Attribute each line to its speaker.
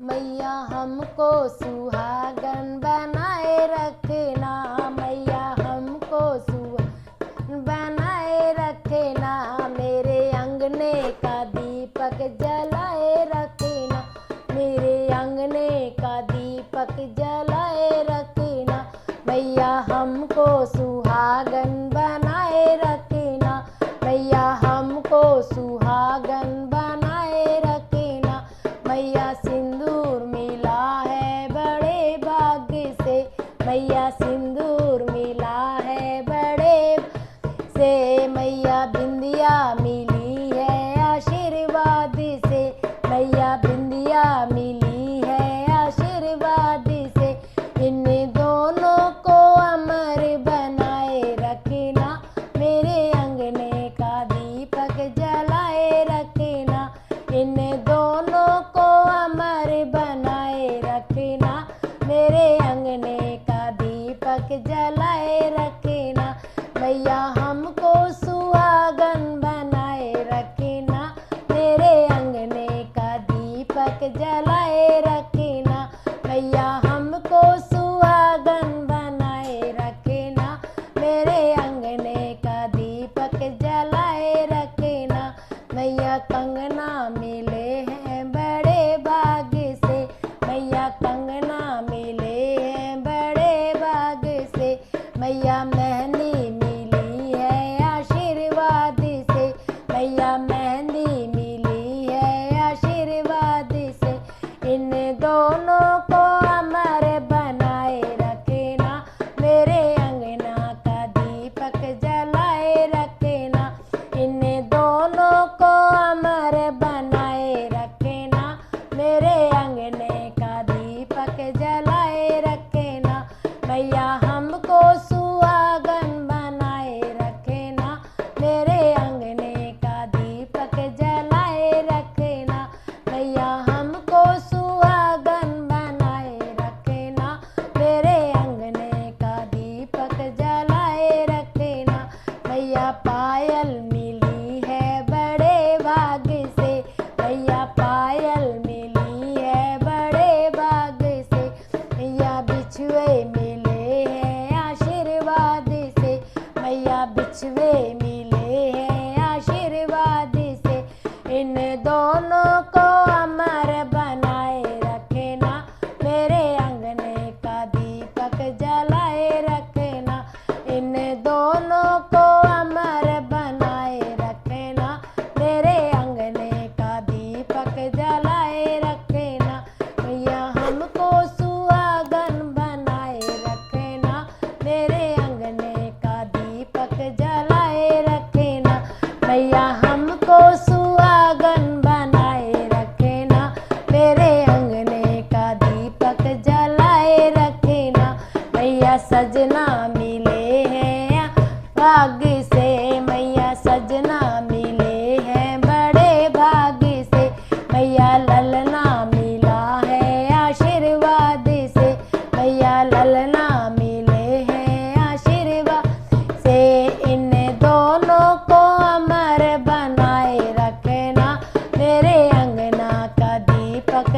Speaker 1: मैया हमको सुहागन बनाए रखना, मैया हमको सुहागन बनाए रखना, मेरे अंगने का दीपक जलाए रखना, मेरे अंगने का दीपक जलाए रखना, मैया हमको सुहागन बनाए रखना, मैया हमको सुहागन बनाए रखना, मैया सिंदूर मिला है बड़े भाग्य से, मैया सिंदूर मिला है बड़े से, मैया बिंदिया मिली है आशीर्वाद से, मैया बिंदिया मिली है आशीर्वाद से, इन दोनों को अमर बनाए रखना, मेरे अंगने का दीपक जलाए रखना, इन दोनों को अमर बनाए रखना, मेरे अंगने का दीपक जलाए रखना, मैया हमको सुहागन बनाए रखना, मेरे अंगने का दीपक जलाए रखना, मैया हमको सुहागन बनाए रखना, मेरे अंगने का दीपक जलाए रखना, मैया कंगना मिले हैं बड़े भाग्य से, मैया कंगना मिले हैं बड़े भाग्य से, मैया मेहंदी मिली है आशीर्वाद से, मैया मेहंदी मिली है आशीर्वाद से, इन दोनों को अमर बनाए रखना, मेरे अंगना का दीपक जलाए रखना, इन दोनों को अमर बनाए रखना, मेरे अंगने का दीपक जलाए रखना, मैया हमको सुहागन बनाए रखना, मेरे अंगने का दीपक जलाए रखना, मैया हमको सुहागन बनाए रखना, मेरे अंगने का दीपक जलाए रखना, मैया पायल मिली है बड़े भाग्य से, मैया पायल मिली है बड़े भाग्य से, मैया बिछुए मिले हैं आशीर्वाद से, मैया बिछुए मिले हैं आशीर्वाद से, इन दोनों को अमर बनाए रखना, मेरे अंगने का दीपक जलाए रखना, इन दोनों को अमर बनाए रखना, मेरे अंगने का दीपक जलाए रखना, मैया हमको सुहागन बनाए रखना, मेरे अंगने का दीपक जलाए रखना, मैया हमको सुहागन बनाए रखना, मेरे अंगने का दीपक जलाए रखना, मैया सजना मिले हैं भाग्य से, मैया सजना मिले हैं बड़े भाग्य से, मैया ललना मिला है आशीर्वाद से, मैया ललना मिले हैं आशीर्वाद से, इन दोनों को अमर बनाए रखना, मेरे अंगना का दीपक